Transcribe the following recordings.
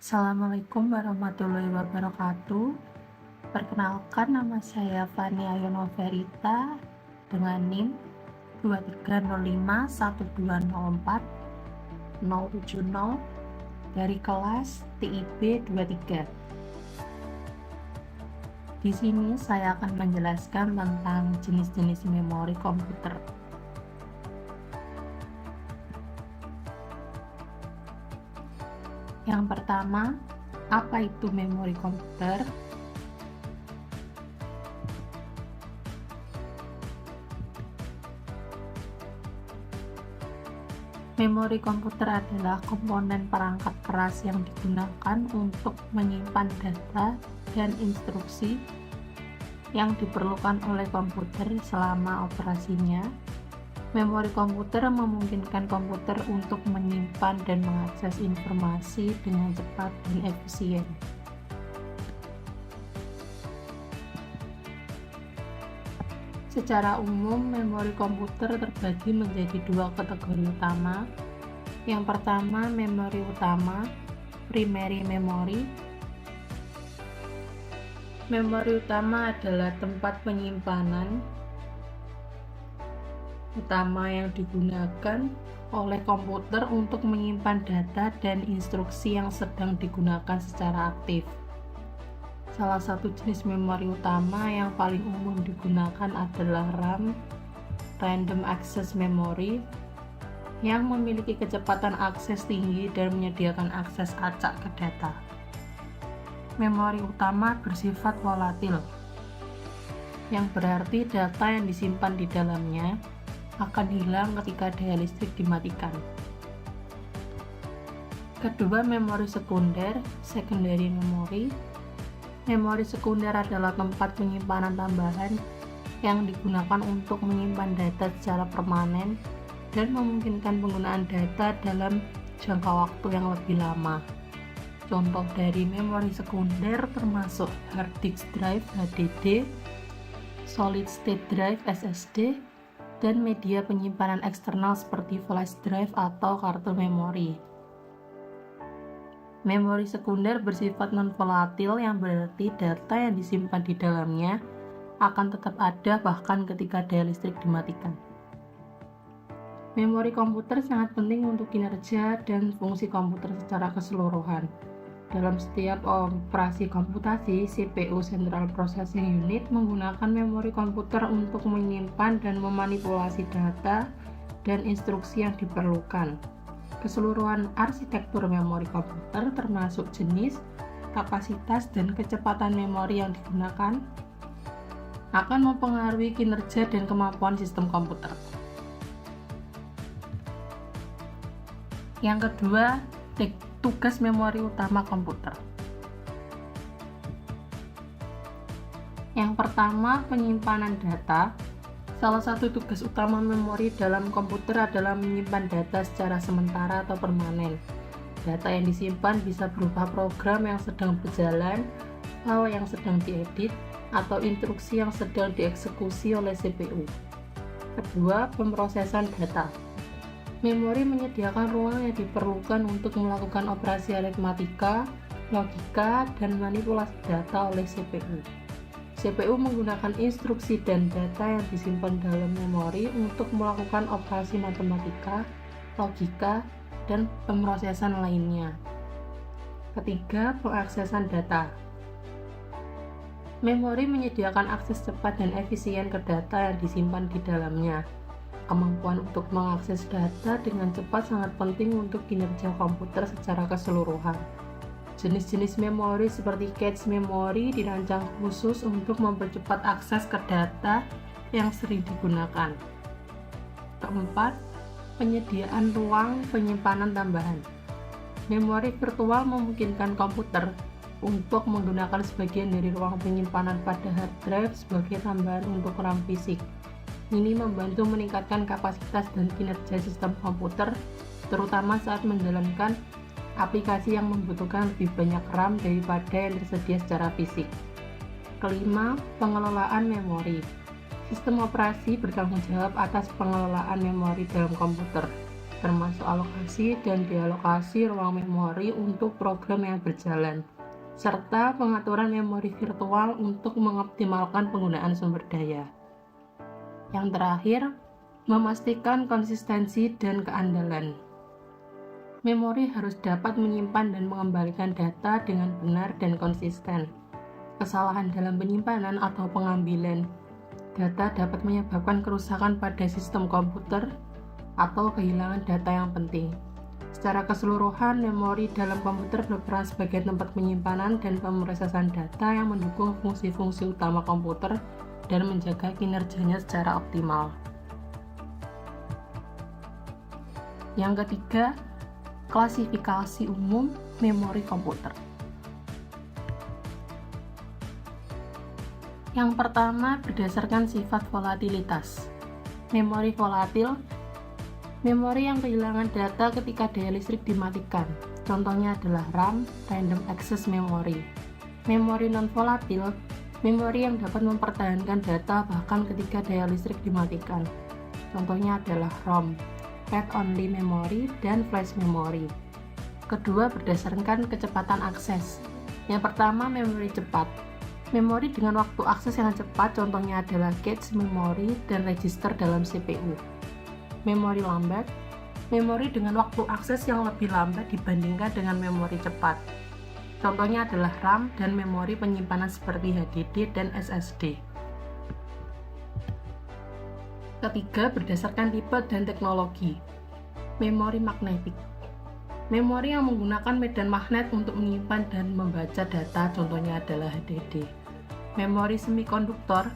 Assalamualaikum warahmatullahi wabarakatuh. Perkenalkan, nama saya Fania Yonoverita dengan NIM 23051204070 dari kelas TIB 23. Di sini saya akan menjelaskan tentang jenis-jenis memori komputer. Yang pertama, apa itu memori komputer? Memori komputer adalah komponen perangkat keras yang digunakan untuk menyimpan data dan instruksi yang diperlukan oleh komputer selama operasinya. Memori komputer memungkinkan komputer untuk menyimpan dan mengakses informasi dengan cepat dan efisien. Secara umum, memori komputer terbagi menjadi dua kategori utama. Yang pertama, memori utama, primary memory. Memori utama adalah tempat penyimpanan utama yang digunakan oleh komputer untuk menyimpan data dan instruksi yang sedang digunakan secara aktif. Salah satu jenis memori utama yang paling umum digunakan adalah RAM, Random Access Memory, yang memiliki kecepatan akses tinggi dan menyediakan akses acak ke data. Memori utama bersifat volatil, yang berarti data yang disimpan di dalamnya akan hilang ketika daya listrik dimatikan. Kedua, memori sekunder, secondary memory. Memori sekunder adalah tempat penyimpanan tambahan yang digunakan untuk menyimpan data secara permanen dan memungkinkan penggunaan data dalam jangka waktu yang lebih lama. Contoh dari memori sekunder termasuk hard disk drive HDD, solid state drive SSD, dan media penyimpanan eksternal seperti flash drive atau kartu memori. Memori sekunder bersifat non-volatil, yang berarti data yang disimpan di dalamnya akan tetap ada bahkan ketika daya listrik dimatikan. Memori komputer sangat penting untuk kinerja dan fungsi komputer secara keseluruhan. Dalam setiap operasi komputasi, CPU (Central Processing Unit) menggunakan memori komputer untuk menyimpan dan memanipulasi data dan instruksi yang diperlukan. Keseluruhan arsitektur memori komputer, termasuk jenis, kapasitas, dan kecepatan memori yang digunakan, akan mempengaruhi kinerja dan kemampuan sistem komputer. Yang kedua, tugas memori utama komputer. Yang pertama, penyimpanan data. Salah satu tugas utama memori dalam komputer adalah menyimpan data secara sementara atau permanen. Data yang disimpan bisa berupa program yang sedang berjalan, file yang sedang diedit, atau instruksi yang sedang dieksekusi oleh CPU. Kedua, pemrosesan data. Memori menyediakan ruang yang diperlukan untuk melakukan operasi aritmatika, logika, dan manipulasi data oleh CPU. CPU menggunakan instruksi dan data yang disimpan dalam memori untuk melakukan operasi matematika, logika, dan pemrosesan lainnya. Ketiga, pengaksesan data. Memori menyediakan akses cepat dan efisien ke data yang disimpan di dalamnya. Kemampuan untuk mengakses data dengan cepat sangat penting untuk kinerja komputer secara keseluruhan. Jenis-jenis memori seperti cache memory dirancang khusus untuk mempercepat akses ke data yang sering digunakan. Keempat, penyediaan ruang penyimpanan tambahan. Memori virtual memungkinkan komputer untuk menggunakan sebagian dari ruang penyimpanan pada hard drive sebagai tambahan untuk RAM fisik. Ini membantu meningkatkan kapasitas dan kinerja sistem komputer, terutama saat menjalankan aplikasi yang membutuhkan lebih banyak RAM daripada yang tersedia secara fisik. Kelima, pengelolaan memori. Sistem operasi bertanggung jawab atas pengelolaan memori dalam komputer. termasuk alokasi dan dealokasi ruang memori untuk program yang berjalan, serta pengaturan memori virtual untuk mengoptimalkan penggunaan sumber daya. Yang terakhir, memastikan konsistensi dan keandalan. Memori harus dapat menyimpan dan mengembalikan data dengan benar dan konsisten. Kesalahan dalam penyimpanan atau pengambilan data dapat menyebabkan kerusakan pada sistem komputer atau kehilangan data yang penting. Secara keseluruhan, memori dalam komputer berperan sebagai tempat penyimpanan dan pemrosesan data yang mendukung fungsi-fungsi utama komputer dan menjaga kinerjanya secara optimal. Yang ketiga, klasifikasi umum memori komputer. Yang pertama, berdasarkan sifat volatilitas. Memori volatil, memori yang kehilangan data ketika daya listrik dimatikan. Contohnya adalah RAM, Random Access Memory. Memori non-volatil, memori yang dapat mempertahankan data bahkan ketika daya listrik dimatikan. Contohnya adalah ROM, Read Only Memory, dan Flash Memory. Kedua, berdasarkan kecepatan akses. Yang pertama, memori cepat. Memori dengan waktu akses yang cepat, contohnya adalah cache memory dan register dalam CPU. Memori lambat, memori dengan waktu akses yang lebih lambat dibandingkan dengan memori cepat. Contohnya adalah RAM dan memori penyimpanan seperti HDD dan SSD. Ketiga, berdasarkan tipe dan teknologi. Memori magnetik. Memori yang menggunakan medan magnet untuk menyimpan dan membaca data, contohnya adalah HDD. Memori semikonduktor,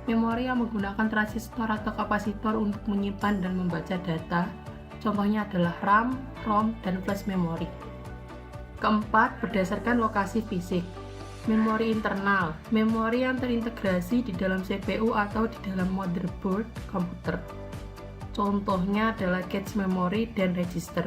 memori yang menggunakan transistor atau kapasitor untuk menyimpan dan membaca data, contohnya adalah RAM, ROM, dan flash memory. Keempat, berdasarkan lokasi fisik. Memori internal, memori yang terintegrasi di dalam CPU atau di dalam motherboard komputer. Contohnya adalah cache memory dan register.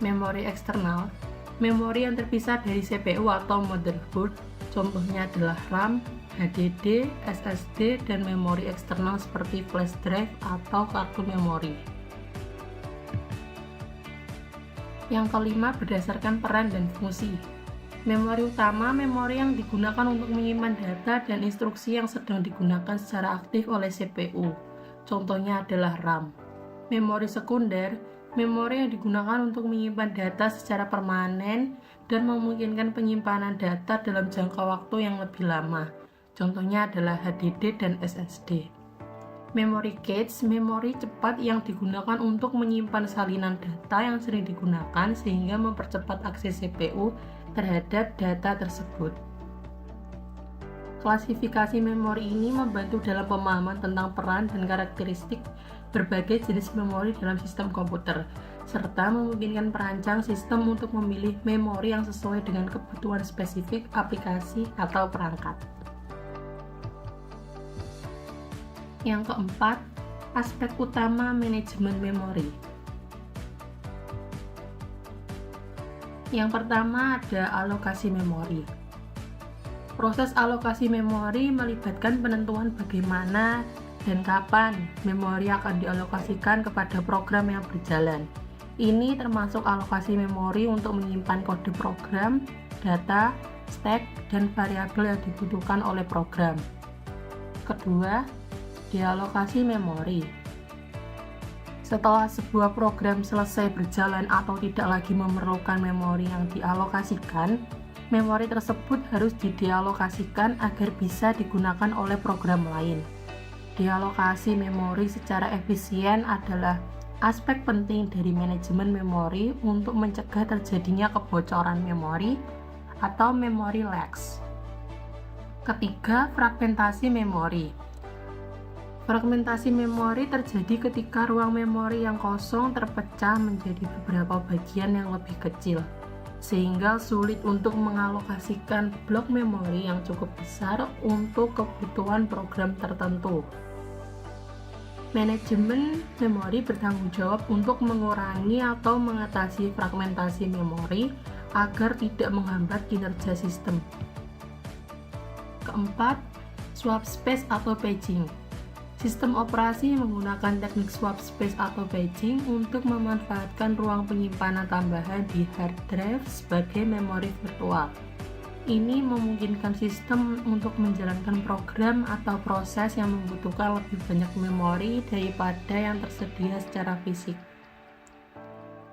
Memori eksternal, memori yang terpisah dari CPU atau motherboard, contohnya adalah RAM, HDD, SSD, dan memori eksternal seperti flash drive atau kartu memori. Yang kelima, berdasarkan peran dan fungsi. Memori utama, memori yang digunakan untuk menyimpan data dan instruksi yang sedang digunakan secara aktif oleh CPU. Contohnya adalah RAM. Memori sekunder, memori yang digunakan untuk menyimpan data secara permanen dan memungkinkan penyimpanan data dalam jangka waktu yang lebih lama. Contohnya adalah HDD dan SSD. Memori cache, memori cepat yang digunakan untuk menyimpan salinan data yang sering digunakan sehingga mempercepat akses CPU terhadap data tersebut. Klasifikasi memori ini membantu dalam pemahaman tentang peran dan karakteristik berbagai jenis memori dalam sistem komputer, serta memungkinkan perancang sistem untuk memilih memori yang sesuai dengan kebutuhan spesifik aplikasi atau perangkat. Yang keempat, aspek utama manajemen memori. Yang pertama ada alokasi memori. Proses alokasi memori melibatkan penentuan bagaimana dan kapan memori akan dialokasikan kepada program yang berjalan. Ini termasuk alokasi memori untuk menyimpan kode program, data, stack, dan variabel yang dibutuhkan oleh program. Kedua, dealokasi memori. Setelah sebuah program selesai berjalan atau tidak lagi memerlukan memori yang dialokasikan, memori tersebut harus didealokasikan agar bisa digunakan oleh program lain. Dealokasi memori secara efisien adalah aspek penting dari manajemen memori untuk mencegah terjadinya kebocoran memori atau memory leaks. Ketiga, fragmentasi memori. Fragmentasi memori terjadi ketika ruang memori yang kosong terpecah menjadi beberapa bagian yang lebih kecil, sehingga sulit untuk mengalokasikan blok memori yang cukup besar untuk kebutuhan program tertentu. Manajemen memori bertanggung jawab untuk mengurangi atau mengatasi fragmentasi memori agar tidak menghambat kinerja sistem. Keempat, swap space atau paging. Sistem operasi menggunakan teknik swap space atau batching untuk memanfaatkan ruang penyimpanan tambahan di hard drive sebagai memori virtual. Ini memungkinkan sistem untuk menjalankan program atau proses yang membutuhkan lebih banyak memori daripada yang tersedia secara fisik.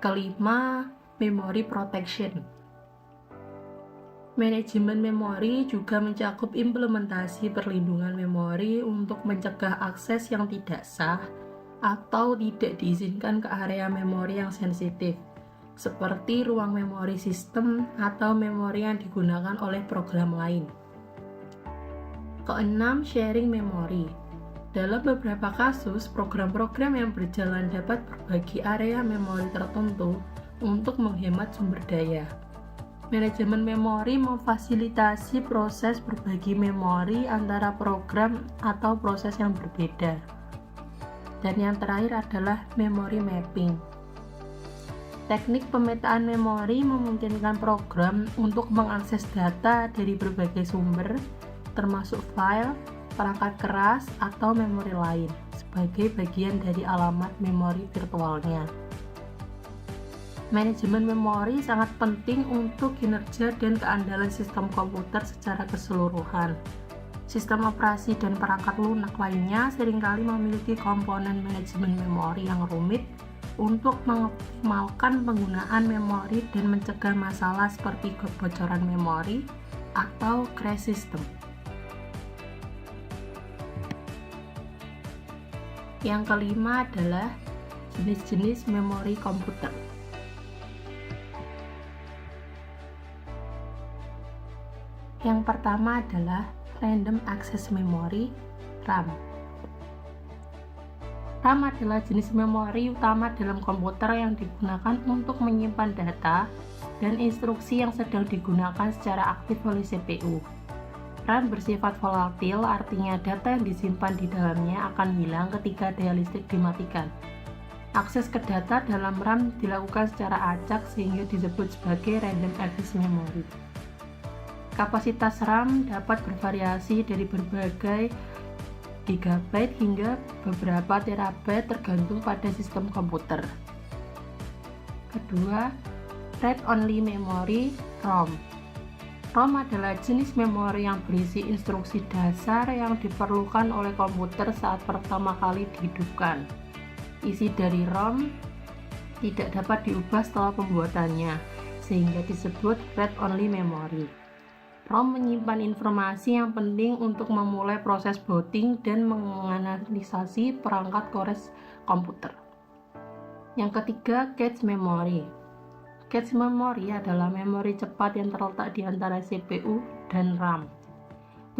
Kelima, memory protection. Manajemen memori juga mencakup implementasi perlindungan memori untuk mencegah akses yang tidak sah atau tidak diizinkan ke area memori yang sensitif, seperti ruang memori sistem atau memori yang digunakan oleh program lain. Keenam, sharing memori. Dalam beberapa kasus, program-program yang berjalan dapat berbagi area memori tertentu untuk menghemat sumber daya. Manajemen memori memfasilitasi proses berbagi memori antara program atau proses yang berbeda. Dan yang terakhir adalah memory mapping. Teknik pemetaan memori memungkinkan program untuk mengakses data dari berbagai sumber, termasuk file, perangkat keras, atau memori lain, sebagai bagian dari alamat memori virtualnya. Manajemen memori sangat penting untuk kinerja dan keandalan sistem komputer secara keseluruhan. Sistem operasi dan perangkat lunak lainnya seringkali memiliki komponen manajemen memori yang rumit untuk mengoptimalkan penggunaan memori dan mencegah masalah seperti kebocoran memori atau crash system. Yang kelima adalah jenis-jenis memori komputer. Yang pertama adalah Random Access Memory (RAM). RAM adalah jenis memori utama dalam komputer yang digunakan untuk menyimpan data dan instruksi yang sedang digunakan secara aktif oleh CPU. RAM bersifat volatil, artinya data yang disimpan di dalamnya akan hilang ketika daya listrik dimatikan. Akses ke data dalam RAM dilakukan secara acak sehingga disebut sebagai Random Access Memory. Kapasitas RAM dapat bervariasi dari berbagai gigabyte hingga beberapa terabyte tergantung pada sistem komputer. Kedua, Read-Only Memory (ROM). ROM adalah jenis memori yang berisi instruksi dasar yang diperlukan oleh komputer saat pertama kali dihidupkan. Isi dari ROM tidak dapat diubah setelah pembuatannya, sehingga disebut Read-Only Memory. ROM menyimpan informasi yang penting untuk memulai proses booting dan menganalisasi perangkat kores komputer. Yang ketiga, Cache Memory. Cache Memory adalah memori cepat yang terletak di antara CPU dan RAM.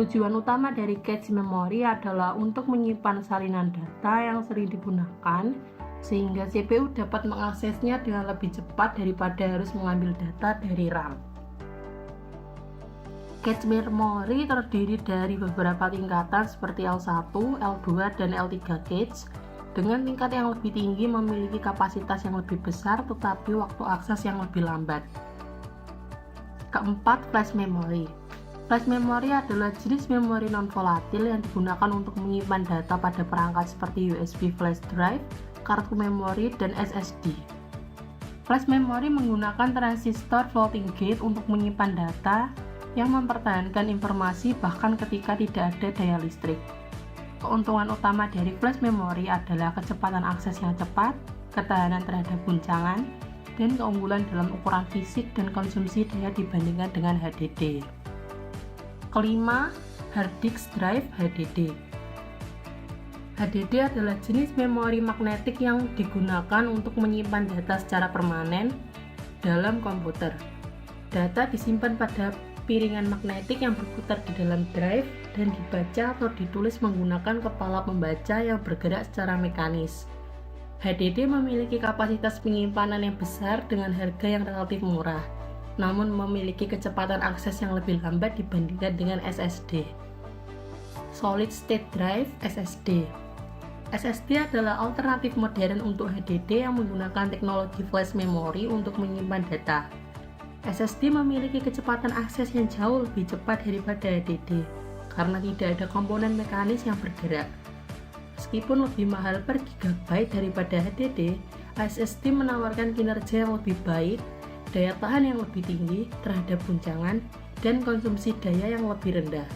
Tujuan utama dari Cache Memory adalah untuk menyimpan salinan data yang sering digunakan, sehingga CPU dapat mengaksesnya dengan lebih cepat daripada harus mengambil data dari RAM. Cache memory terdiri dari beberapa tingkatan seperti L1, L2, dan L3 cache. Dengan tingkat yang lebih tinggi memiliki kapasitas yang lebih besar tetapi waktu akses yang lebih lambat. Keempat, Flash Memory. Flash Memory adalah jenis memori non-volatil yang digunakan untuk menyimpan data pada perangkat seperti USB flash drive, kartu memori, dan SSD. Flash Memory menggunakan transistor floating gate untuk menyimpan data yang mempertahankan informasi bahkan ketika tidak ada daya listrik. Keuntungan utama dari flash memory adalah kecepatan akses yang cepat, ketahanan terhadap guncangan, dan keunggulan dalam ukuran fisik dan konsumsi daya dibandingkan dengan HDD. Kelima, Hard Disk Drive (HDD). HDD adalah jenis memori magnetik yang digunakan untuk menyimpan data secara permanen dalam komputer. Data disimpan pada piringan magnetik yang berputar di dalam drive dan dibaca atau ditulis menggunakan kepala pembaca yang bergerak secara mekanis. HDD memiliki kapasitas penyimpanan yang besar dengan harga yang relatif murah, namun memiliki kecepatan akses yang lebih lambat dibandingkan dengan SSD. Solid State Drive (SSD). SSD adalah alternatif modern untuk HDD yang menggunakan teknologi flash memory untuk menyimpan data. SSD memiliki kecepatan akses yang jauh lebih cepat daripada HDD karena tidak ada komponen mekanis yang bergerak. Meskipun lebih mahal per gigabyte daripada HDD, SSD menawarkan kinerja yang lebih baik, daya tahan yang lebih tinggi terhadap guncangan, dan konsumsi daya yang lebih rendah.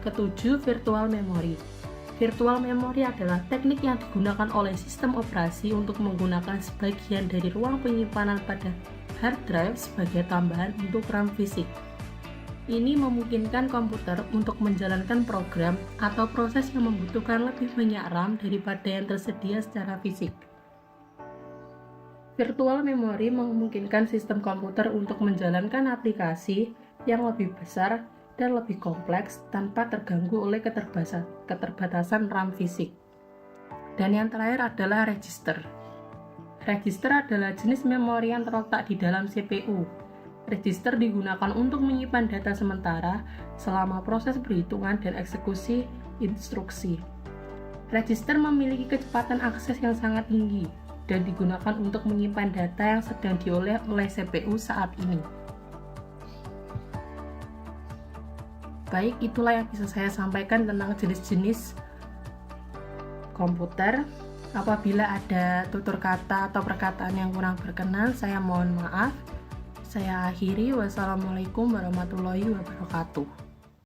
Ketujuh, virtual memory. Virtual memory adalah teknik yang digunakan oleh sistem operasi untuk menggunakan sebagian dari ruang penyimpanan pada hard drive sebagai tambahan untuk RAM fisik. Ini memungkinkan komputer untuk menjalankan program atau proses yang membutuhkan lebih banyak RAM daripada yang tersedia secara fisik. Virtual memory memungkinkan sistem komputer untuk menjalankan aplikasi yang lebih besar dan lebih kompleks tanpa terganggu oleh keterbatasan RAM fisik. Dan yang terakhir adalah register. Register adalah jenis memori yang terletak di dalam CPU. Register digunakan untuk menyimpan data sementara selama proses perhitungan dan eksekusi instruksi. Register memiliki kecepatan akses yang sangat tinggi dan digunakan untuk menyimpan data yang sedang diolah oleh CPU saat ini. Baik, itulah yang bisa saya sampaikan tentang jenis-jenis komputer. Apabila ada tutur kata atau perkataan yang kurang berkenan, saya mohon maaf. Saya akhiri. Wassalamualaikum warahmatullahi wabarakatuh.